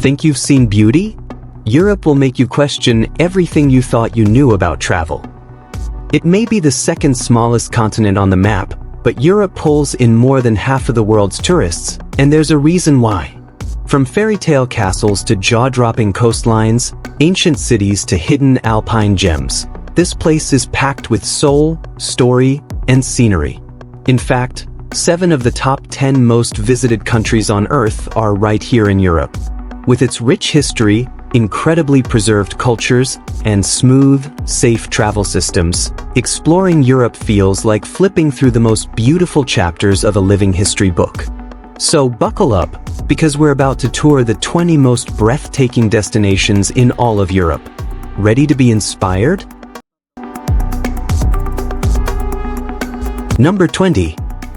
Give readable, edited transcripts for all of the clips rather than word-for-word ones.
Think you've seen beauty? Europe will make you question everything you thought you knew about travel. It may be the second smallest continent on the map, but Europe pulls in more than half of the world's tourists, and there's a reason why. From fairy tale castles to jaw-dropping coastlines, ancient cities to hidden alpine gems, this place is packed with soul, story, and scenery. In fact, 7 of the top 10 most visited countries on Earth are right here in Europe. With its rich history, incredibly preserved cultures, and smooth, safe travel systems, exploring Europe feels like flipping through the most beautiful chapters of a living history book. So buckle up, because we're about to tour the 20 most breathtaking destinations in all of Europe. Ready to be inspired? Number 20.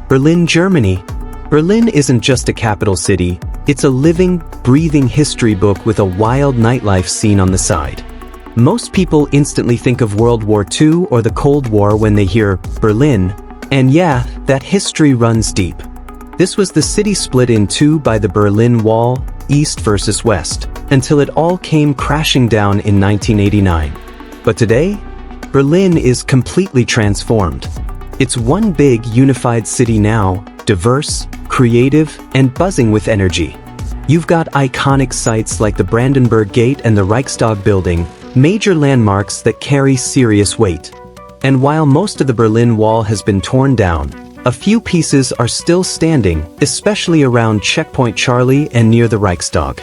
Berlin, Germany. Berlin isn't just a capital city, it's a living, breathing history book with a wild nightlife scene on the side. Most people instantly think of World War II or the Cold War when they hear Berlin, and yeah, that history runs deep. This was the city split in two by the Berlin Wall, East versus West, until it all came crashing down in 1989. But today, Berlin is completely transformed. It's one big, unified city now, diverse, creative, and buzzing with energy. You've got iconic sites like the Brandenburg Gate and the Reichstag building, major landmarks that carry serious weight. And while most of the Berlin Wall has been torn down, a few pieces are still standing, especially around Checkpoint Charlie and near the Reichstag.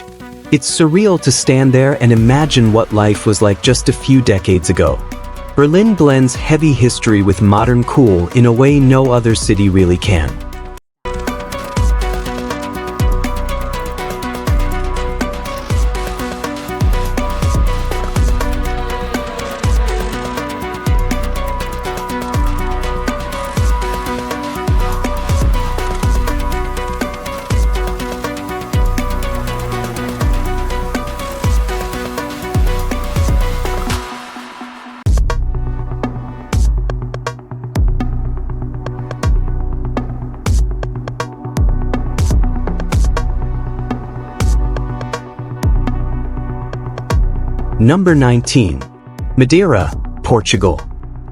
It's surreal to stand there and imagine what life was like just a few decades ago. Berlin blends heavy history with modern cool in a way no other city really can. Number 19. Madeira, Portugal.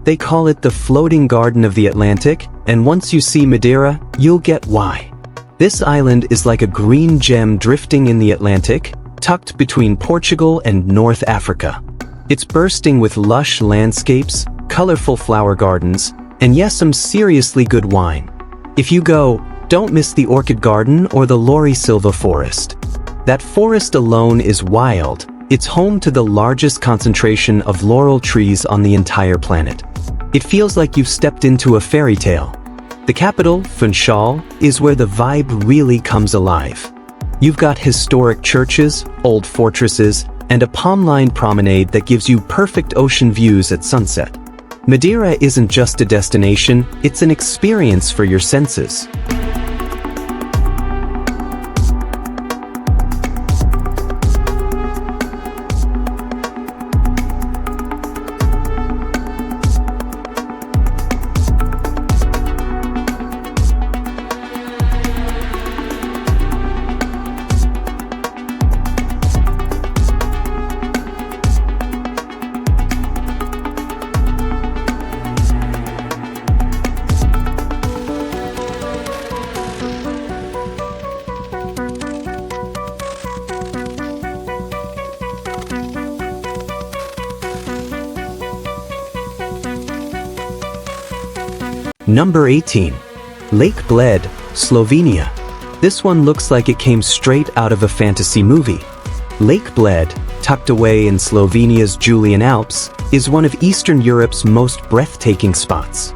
They call it the floating garden of the Atlantic, and once you see Madeira, you'll get why. This island is like a green gem drifting in the Atlantic, tucked between Portugal and North Africa. It's bursting with lush landscapes, colorful flower gardens, and yes, some seriously good wine. If you go, don't miss the Orchid Garden or the Lori Silva Forest. That forest alone is wild. It's home to the largest concentration of laurel trees on the entire planet. It feels like you've stepped into a fairy tale. The capital, Funchal, is where the vibe really comes alive. You've got historic churches, old fortresses, and a palm-lined promenade that gives you perfect ocean views at sunset. Madeira isn't just a destination, it's an experience for your senses. Number 18. Lake Bled, Slovenia. This one looks like it came straight out of a fantasy movie. Lake Bled, tucked away in Slovenia's Julian Alps, is one of Eastern Europe's most breathtaking spots.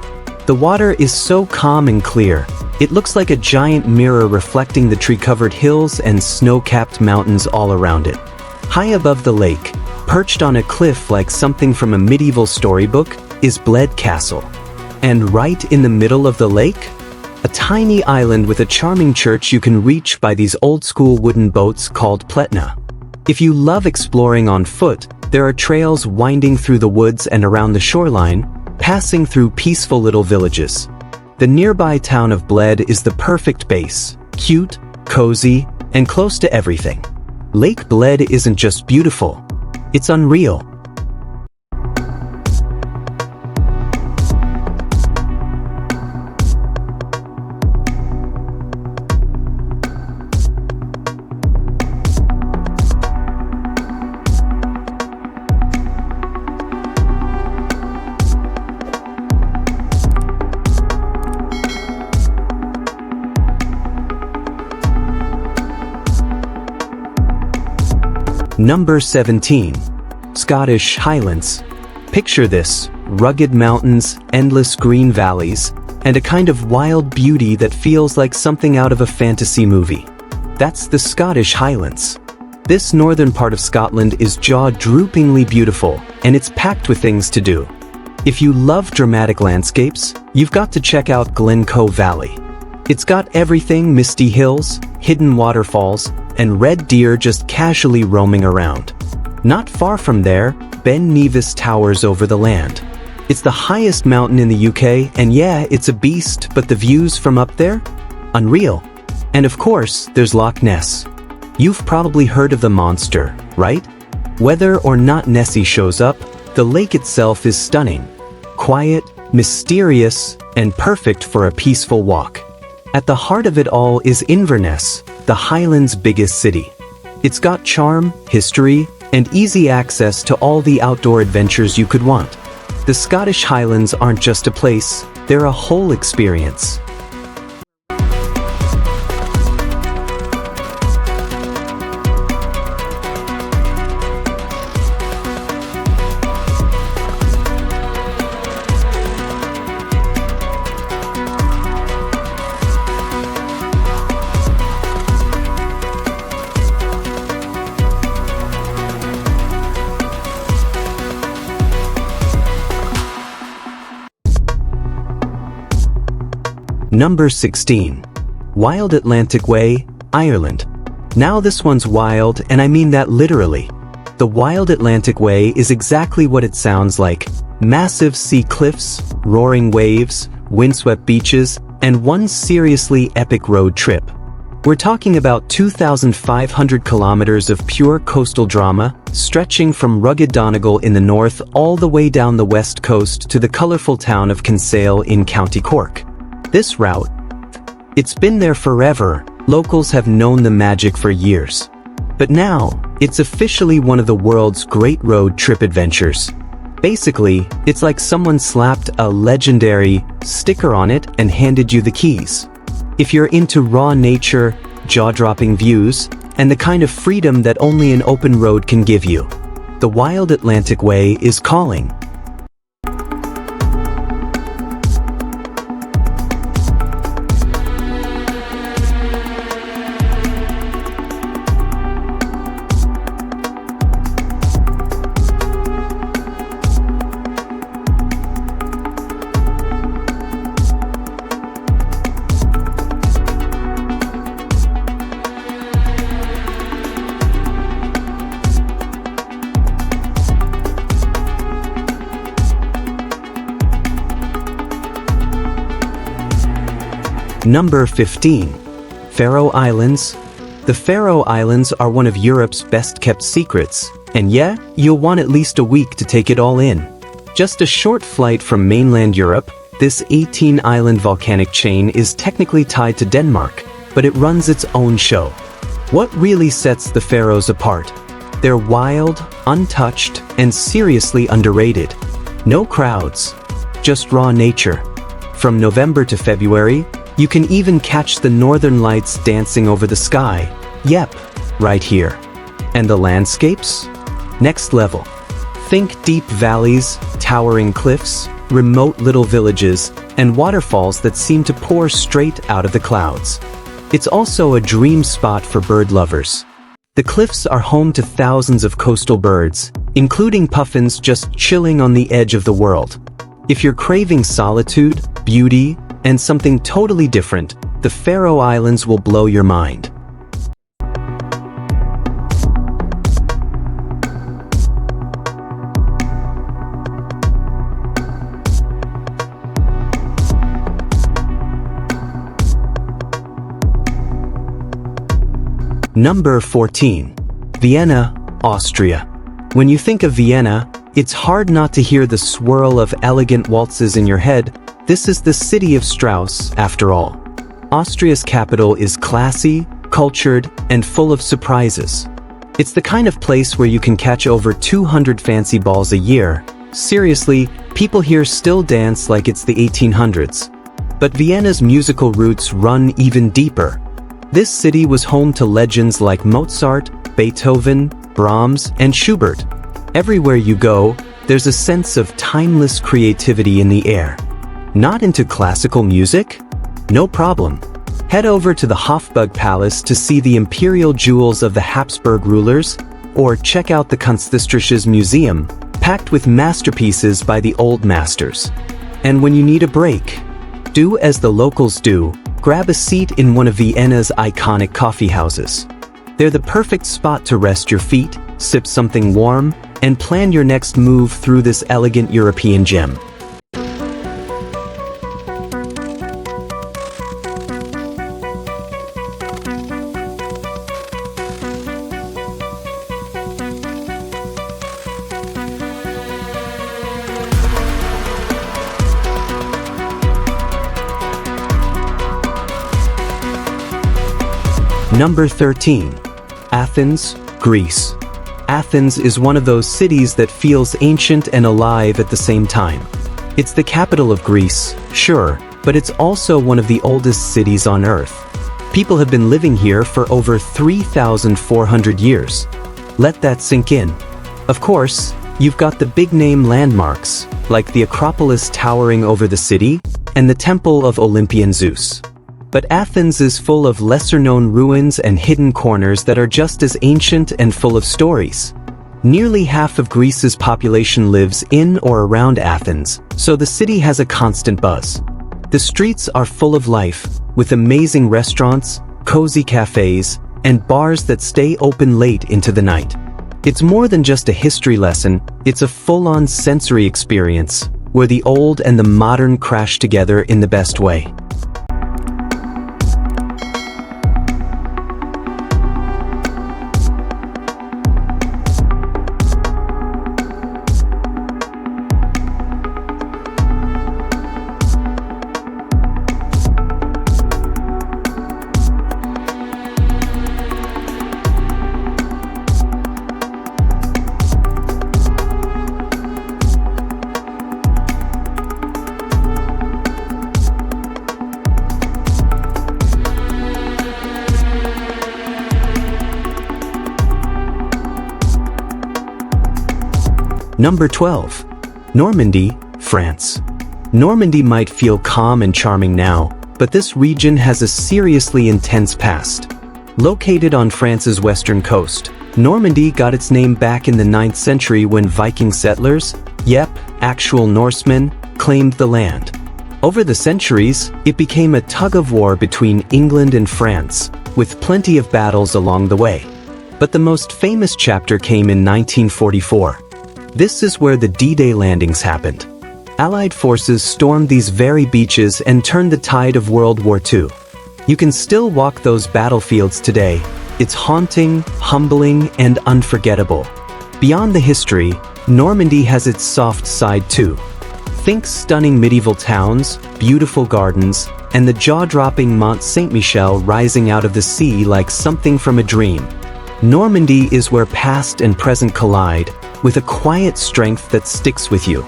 The water is so calm and clear, it looks like a giant mirror reflecting the tree-covered hills and snow-capped mountains all around it. High above the lake, perched on a cliff like something from a medieval storybook, is Bled Castle. And right in the middle of the lake, a tiny island with a charming church you can reach by these old-school wooden boats called pletna. If you love exploring on foot, there are trails winding through the woods and around the shoreline, passing through peaceful little villages. The nearby town of Bled is the perfect base, cute, cozy, and close to everything. Lake Bled isn't just beautiful, it's unreal. Number 17. Scottish Highlands. Picture this: rugged mountains, endless green valleys, and a kind of wild beauty that feels like something out of a fantasy movie. That's the Scottish Highlands. This northern part of Scotland is jaw-droopingly beautiful, and it's packed with things to do. If you love dramatic landscapes, you've got to check out Glencoe Valley. It's got everything: misty hills, hidden waterfalls, and red deer just casually roaming around. Not far from there, Ben Nevis towers over the land. It's the highest mountain in the UK, and yeah, it's a beast, but the views from up there? Unreal. And of course, there's Loch Ness. You've probably heard of the monster, right? Whether or not Nessie shows up, the lake itself is stunning. Quiet, mysterious, and perfect for a peaceful walk. At the heart of it all is Inverness, the Highlands' biggest city. It's got charm, history, and easy access to all the outdoor adventures you could want. The Scottish Highlands aren't just a place, they're a whole experience. Number 16. Wild Atlantic Way, Ireland. Now this one's wild, and I mean that literally. The Wild Atlantic Way is exactly what it sounds like: massive sea cliffs, roaring waves, windswept beaches, and one seriously epic road trip. We're talking about 2,500 kilometers of pure coastal drama, stretching from rugged Donegal in the north all the way down the west coast to the colorful town of Kinsale in County Cork. This route, it's been there forever. Locals have known the magic for years. But now, it's officially one of the world's great road trip adventures. Basically, it's like someone slapped a legendary sticker on it and handed you the keys. If you're into raw nature, jaw-dropping views, and the kind of freedom that only an open road can give you, the Wild Atlantic Way is calling. Number 15. Faroe Islands. The Faroe Islands are one of Europe's best-kept secrets, and yeah, you'll want at least a week to take it all in. Just a short flight from mainland Europe, this 18-island volcanic chain is technically tied to Denmark, but it runs its own show. What really sets the Faroes apart? They're wild, untouched, and seriously underrated. No crowds, just raw nature. From November to February, you can even catch the northern lights dancing over the sky. Yep, right here. And the landscapes? Next level. Think deep valleys, towering cliffs, remote little villages, and waterfalls that seem to pour straight out of the clouds. It's also a dream spot for bird lovers. The cliffs are home to thousands of coastal birds, including puffins just chilling on the edge of the world. If you're craving solitude, beauty, and something totally different, the Faroe Islands will blow your mind. Number 14. Vienna, Austria. When you think of Vienna, it's hard not to hear the swirl of elegant waltzes in your head. This is the city of Strauss, after all. Austria's capital is classy, cultured, and full of surprises. It's the kind of place where you can catch over 200 fancy balls a year. Seriously, people here still dance like it's the 1800s. But Vienna's musical roots run even deeper. This city was home to legends like Mozart, Beethoven, Brahms, and Schubert. Everywhere you go, there's a sense of timeless creativity in the air. Not into classical music? No problem. Head over to the Hofburg Palace to see the imperial jewels of the Habsburg rulers, or check out the Kunsthistorisches Museum, packed with masterpieces by the old masters. And when you need a break, do as the locals do, grab a seat in one of Vienna's iconic coffee houses. They're the perfect spot to rest your feet, sip something warm, and plan your next move through this elegant European gem. Number 13. Athens, Greece. Athens is one of those cities that feels ancient and alive at the same time. It's the capital of Greece, sure, but it's also one of the oldest cities on Earth. People have been living here for over 3,400 years. Let that sink in. Of course, you've got the big-name landmarks, like the Acropolis towering over the city, and the Temple of Olympian Zeus. But Athens is full of lesser-known ruins and hidden corners that are just as ancient and full of stories. Nearly half of Greece's population lives in or around Athens, so the city has a constant buzz. The streets are full of life, with amazing restaurants, cozy cafes, and bars that stay open late into the night. It's more than just a history lesson, it's a full-on sensory experience, where the old and the modern crash together in the best way. Number 12. Normandy, France. Normandy might feel calm and charming now, but this region has a seriously intense past. Located on France's western coast, Normandy got its name back in the 9th century when Viking settlers, actual Norsemen, claimed the land. Over the centuries, it became a tug-of-war between England and France, with plenty of battles along the way. But the most famous chapter came in 1944. This is where the D-Day landings happened. Allied forces stormed these very beaches and turned the tide of World War II. You can still walk those battlefields today. It's haunting, humbling, and unforgettable. Beyond the history, Normandy has its soft side too. Think stunning medieval towns, beautiful gardens, and the jaw-dropping Mont Saint-Michel rising out of the sea like something from a dream. Normandy is where past and present collide, with a quiet strength that sticks with you.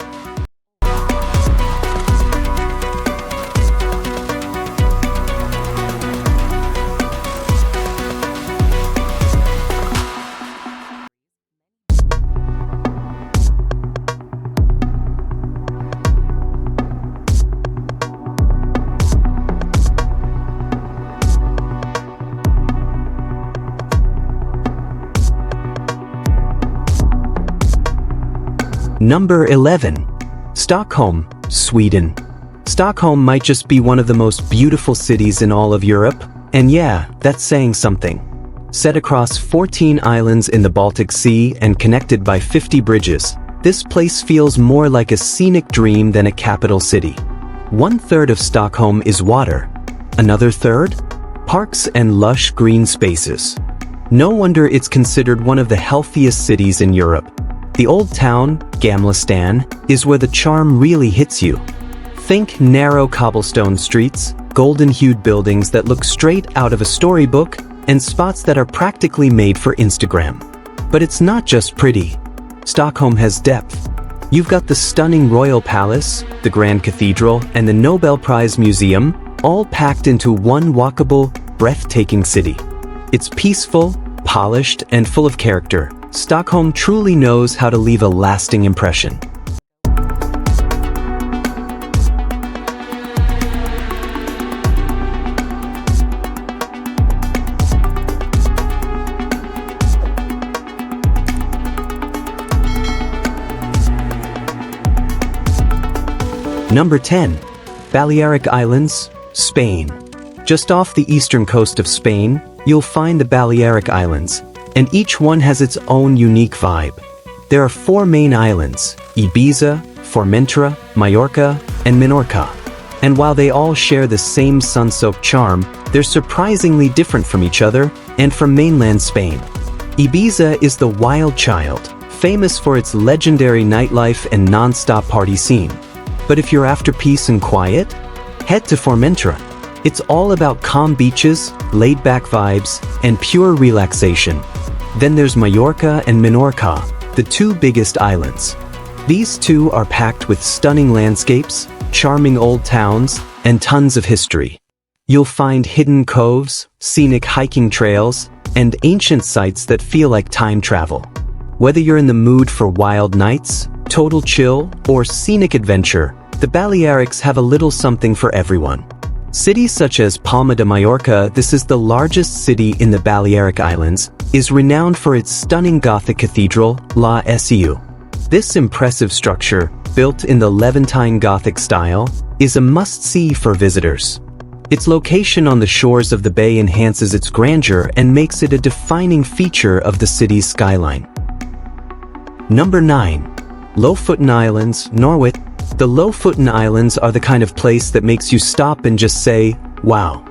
Number 11. Stockholm, Sweden. Stockholm might just be one of the most beautiful cities in all of Europe, and yeah, that's saying something. Set across 14 islands in the Baltic Sea and connected by 50 bridges, this place feels more like a scenic dream than a capital city. 1/3 of Stockholm is water. Another third? Parks and lush green spaces. No wonder it's considered one of the healthiest cities in Europe. The old town, Gamla, is where the charm really hits you. Think narrow cobblestone streets, golden-hued buildings that look straight out of a storybook, and spots that are practically made for Instagram. But it's not just pretty. Stockholm has depth. You've got the stunning Royal Palace, the Grand Cathedral, and the Nobel Prize Museum, all packed into one walkable, breathtaking city. It's peaceful, polished, and full of character. Stockholm truly knows how to leave a lasting impression. Number 10. Balearic Islands, Spain. Just off the eastern coast of Spain, you'll find the Balearic Islands, and each one has its own unique vibe. There are 4 main islands: Ibiza, Formentera, Mallorca, and Menorca. And while they all share the same sun-soaked charm, they're surprisingly different from each other and from mainland Spain. Ibiza is the wild child, famous for its legendary nightlife and non-stop party scene. But if you're after peace and quiet, head to Formentera. It's all about calm beaches, laid-back vibes, and pure relaxation. Then there's Mallorca and Menorca, the 2 biggest islands. These 2 are packed with stunning landscapes, charming old towns, and tons of history. You'll find hidden coves, scenic hiking trails, and ancient sites that feel like time travel. Whether you're in the mood for wild nights, total chill, or scenic adventure, the Balearics have a little something for everyone. Cities such as Palma de Mallorca, this is the largest city in the Balearic Islands, is renowned for its stunning Gothic cathedral, La Seu. This impressive structure, built in the Levantine Gothic style, is a must-see for visitors. Its location on the shores of the bay enhances its grandeur and makes it a defining feature of the city's skyline. Number 9. Lofoten Islands, Norway. The Lofoten Islands are the kind of place that makes you stop and just say, wow.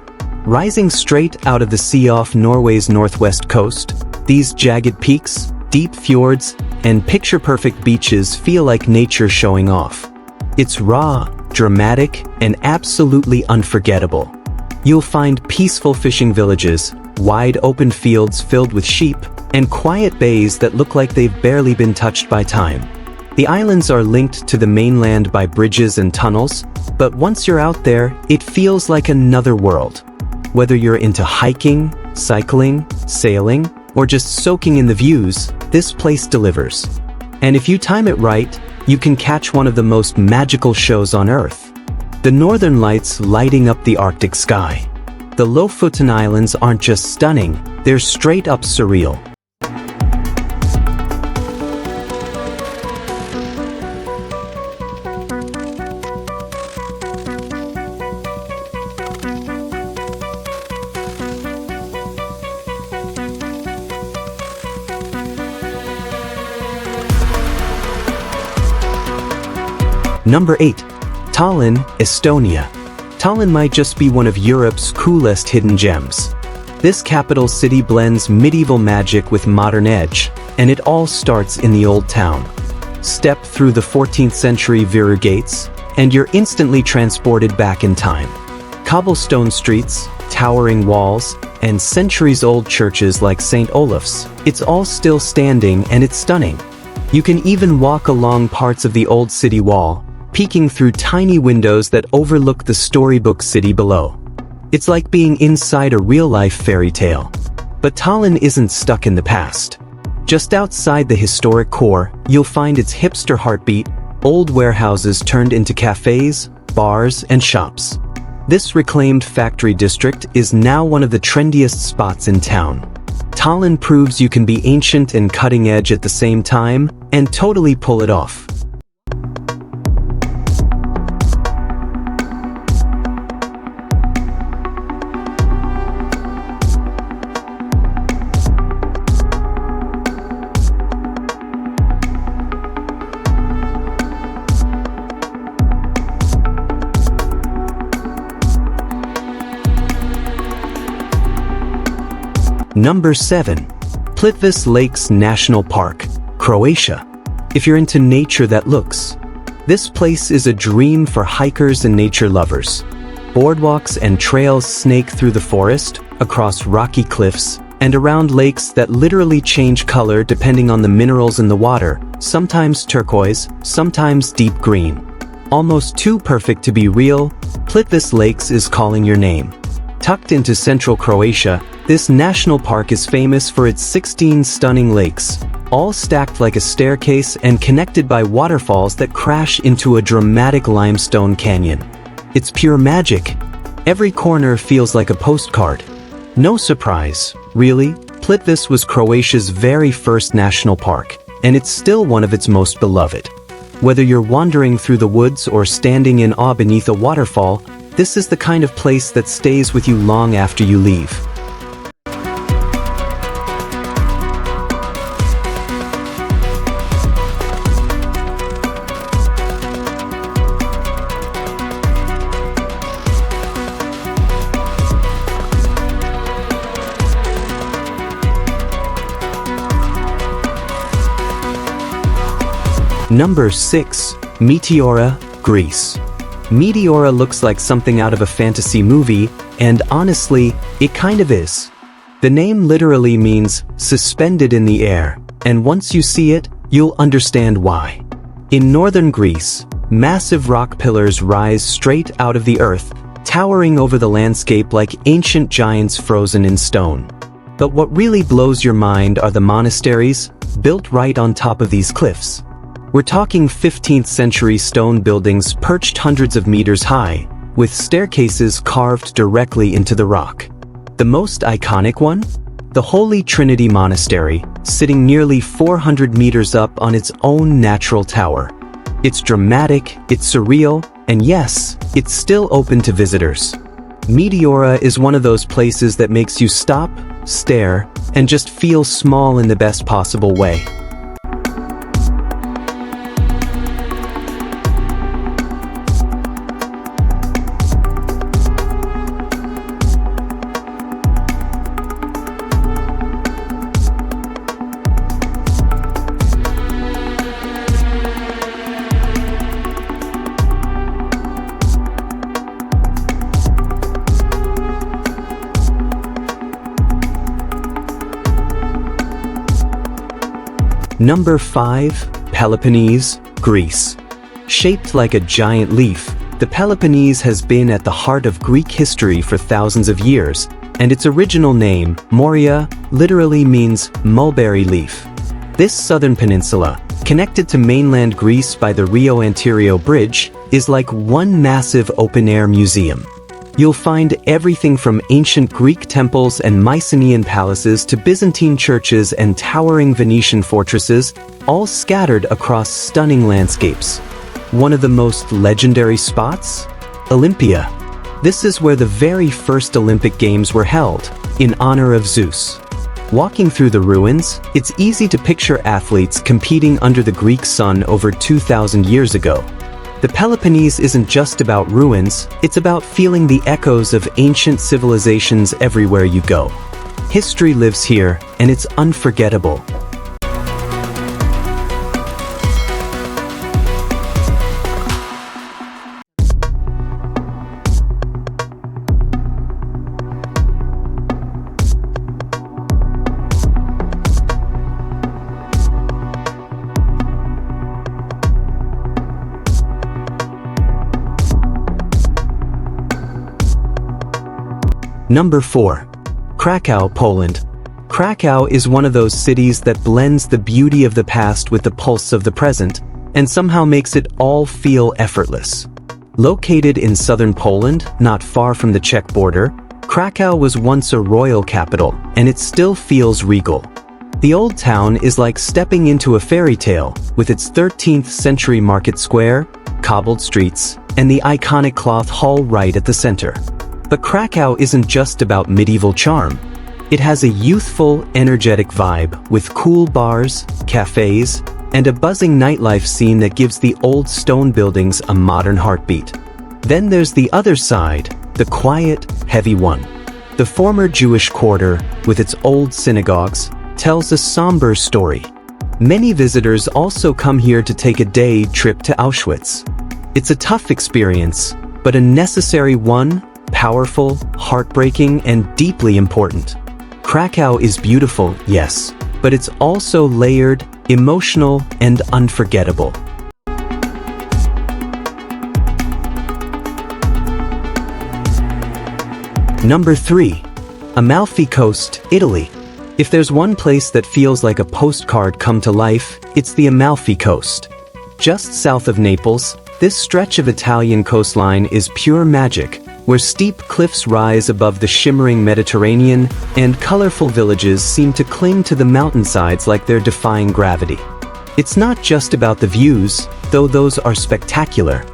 Rising straight out of the sea off Norway's northwest coast, these jagged peaks, deep fjords, and picture-perfect beaches feel like nature showing off. It's raw, dramatic, and absolutely unforgettable. You'll find peaceful fishing villages, wide open fields filled with sheep, and quiet bays that look like they've barely been touched by time. The islands are linked to the mainland by bridges and tunnels, but once you're out there, it feels like another world. Whether you're into hiking, cycling, sailing, or just soaking in the views, this place delivers. And if you time it right, you can catch one of the most magical shows on Earth. The northern lights lighting up the Arctic sky. The Lofoten Islands aren't just stunning, they're straight up surreal. Number 8. Tallinn, Estonia. Tallinn might just be one of Europe's coolest hidden gems. This capital city blends medieval magic with modern edge, and it all starts in the old town. Step through the 14th century Viru gates, and you're instantly transported back in time. Cobblestone streets, towering walls, and centuries-old churches like St. Olaf's. It's all still standing and it's stunning. You can even walk along parts of the old city wall, peeking through tiny windows that overlook the storybook city below. It's like being inside a real-life fairy tale. But Tallinn isn't stuck in the past. Just outside the historic core, you'll find its hipster heartbeat, old warehouses turned into cafes, bars, and shops. This reclaimed factory district is now one of the trendiest spots in town. Tallinn proves you can be ancient and cutting edge at the same time, and totally pull it off. Number 7. Plitvice Lakes National Park, Croatia. If you're into nature that looks, this place is a dream for hikers and nature lovers. Boardwalks and trails snake through the forest, across rocky cliffs, and around lakes that literally change color depending on the minerals in the water, sometimes turquoise, sometimes deep green. Almost too perfect to be real, Plitvice Lakes is calling your name. Tucked into central Croatia, this national park is famous for its 16 stunning lakes, all stacked like a staircase and connected by waterfalls that crash into a dramatic limestone canyon. It's pure magic. Every corner feels like a postcard. No surprise, really, Plitvice was Croatia's very first national park, and it's still one of its most beloved. Whether you're wandering through the woods or standing in awe beneath a waterfall, this is the kind of place that stays with you long after you leave. Number 6. Meteora, Greece. Meteora looks like something out of a fantasy movie, and honestly, it kind of is. The name literally means suspended in the air, and once you see it, you'll understand why. In northern Greece, massive rock pillars rise straight out of the earth, towering over the landscape like ancient giants frozen in stone. But what really blows your mind are the monasteries, built right on top of these cliffs. We're talking 15th century stone buildings perched hundreds of meters high, with staircases carved directly into the rock. The most iconic one? The Holy Trinity Monastery, sitting nearly 400 meters up on its own natural tower. It's dramatic, it's surreal, and yes, it's still open to visitors. Meteora is one of those places that makes you stop, stare, and just feel small in the best possible way. Number 5. Peloponnese, Greece. Shaped like a giant leaf, the Peloponnese has been at the heart of Greek history for thousands of years, and its original name, Moria, literally means mulberry leaf. This southern peninsula, connected to mainland Greece by the Rio Antirio Bridge, is like one massive open-air museum. You'll find everything from ancient Greek temples and Mycenaean palaces to Byzantine churches and towering Venetian fortresses, all scattered across stunning landscapes. One of the most legendary spots? Olympia. This is where the very first Olympic Games were held, in honor of Zeus. Walking through the ruins, it's easy to picture athletes competing under the Greek sun over 2,000 years ago. The Peloponnese isn't just about ruins, it's about feeling the echoes of ancient civilizations everywhere you go. History lives here, and it's unforgettable. Number 4. Krakow, Poland. Krakow is one of those cities that blends the beauty of the past with the pulse of the present, and somehow makes it all feel effortless. Located in southern Poland, not far from the Czech border, Krakow was once a royal capital, and it still feels regal. The old town is like stepping into a fairy tale, with its 13th century market square, cobbled streets, and the iconic cloth hall right at the center. But Krakow isn't just about medieval charm. It has a youthful, energetic vibe with cool bars, cafes, and a buzzing nightlife scene that gives the old stone buildings a modern heartbeat. Then there's the other side, the quiet, heavy one. The former Jewish quarter, with its old synagogues, tells a somber story. Many visitors also come here to take a day trip to Auschwitz. It's a tough experience, but a necessary one, powerful, heartbreaking, and deeply important. Krakow is beautiful, yes, but it's also layered, emotional, and unforgettable. Number 3. Amalfi Coast, Italy. If there's one place that feels like a postcard come to life, it's the Amalfi Coast. Just south of Naples, this stretch of Italian coastline is pure magic, where steep cliffs rise above the shimmering Mediterranean and colorful villages seem to cling to the mountainsides like they're defying gravity. It's not just about the views, though those are spectacular.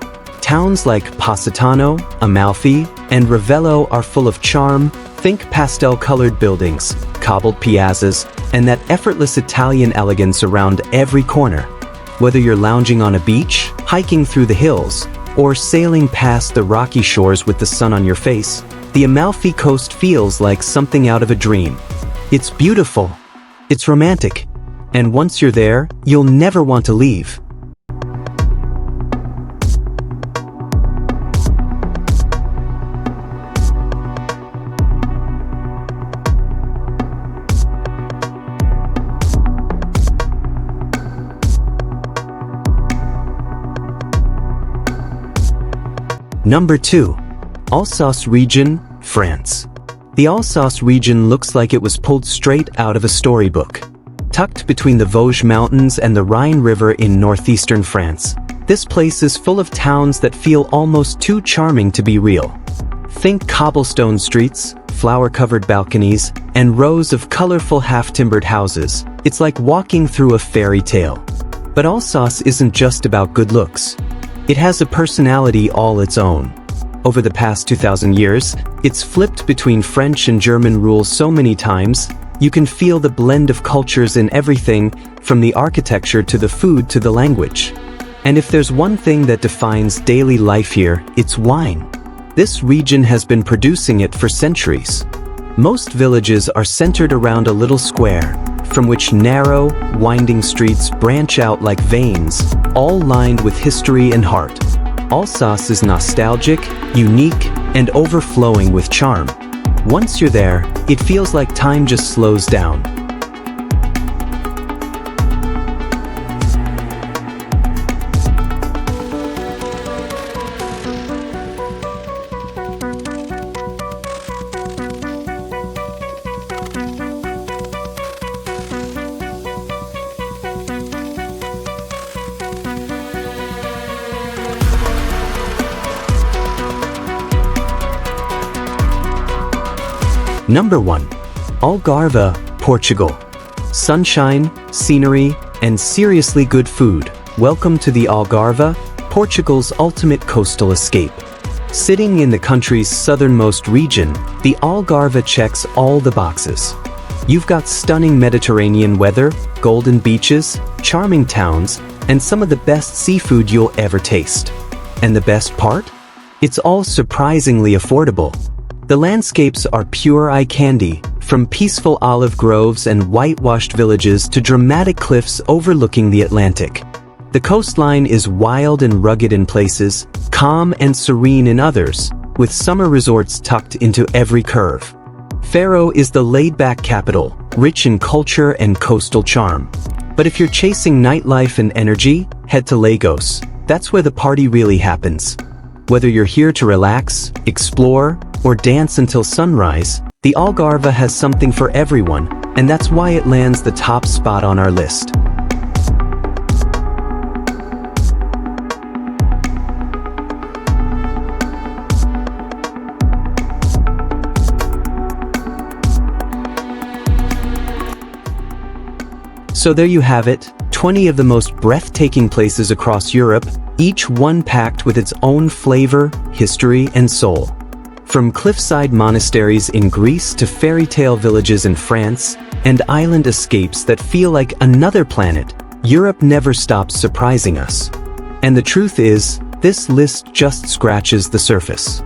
Towns like Positano, Amalfi, and Ravello are full of charm. Think pastel-colored buildings, cobbled piazzas, and that effortless Italian elegance around every corner. Whether you're lounging on a beach, hiking through the hills, or sailing past the rocky shores with the sun on your face, the Amalfi Coast feels like something out of a dream. It's beautiful, it's romantic, and once you're there, you'll never want to leave. Number 2. Alsace region, France. The Alsace region looks like it was pulled straight out of a storybook. Tucked between the Vosges Mountains and the Rhine River in northeastern France, this place is full of towns that feel almost too charming to be real. Think cobblestone streets, flower-covered balconies, and rows of colorful half-timbered houses. It's like walking through a fairy tale. But Alsace isn't just about good looks. It has a personality all its own. Over the past 2,000 years, it's flipped between French and German rule so many times, you can feel the blend of cultures in everything, from the architecture to the food to the language. And if there's one thing that defines daily life here, it's wine. This region has been producing it for centuries. Most villages are centered around a little square, from which narrow, winding streets branch out like veins, all lined with history and heart. Alsace is nostalgic, unique, and overflowing with charm. Once you're there, it feels like time just slows down. Number 1. Algarve, Portugal. Sunshine, scenery, and seriously good food. Welcome to the Algarve, Portugal's ultimate coastal escape. Sitting in the country's southernmost region, the Algarve checks all the boxes. You've got stunning Mediterranean weather, golden beaches, charming towns, and some of the best seafood you'll ever taste. And the best part? It's all surprisingly affordable. The landscapes are pure eye candy, from peaceful olive groves and whitewashed villages to dramatic cliffs overlooking the Atlantic. The coastline is wild and rugged in places, calm and serene in others, with summer resorts tucked into every curve. Faroe is the laid-back capital, rich in culture and coastal charm. But if you're chasing nightlife and energy, head to Lagos. That's where the party really happens. Whether you're here to relax, explore, or dance until sunrise, the Algarve has something for everyone, and that's why it lands the top spot on our list. So there you have it, 20 of the most breathtaking places across Europe, each one packed with its own flavor, history, and soul. From cliffside monasteries in Greece to fairy tale villages in France, and island escapes that feel like another planet, Europe never stops surprising us. And the truth is, this list just scratches the surface.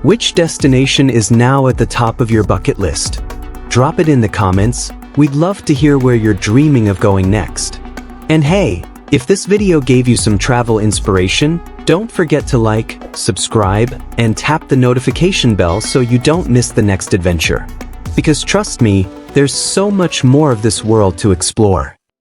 Which destination is now at the top of your bucket list? Drop it in the comments. We'd love to hear where you're dreaming of going next. And hey, if this video gave you some travel inspiration, don't forget to like, subscribe, and tap the notification bell so you don't miss the next adventure. Because trust me, there's so much more of this world to explore.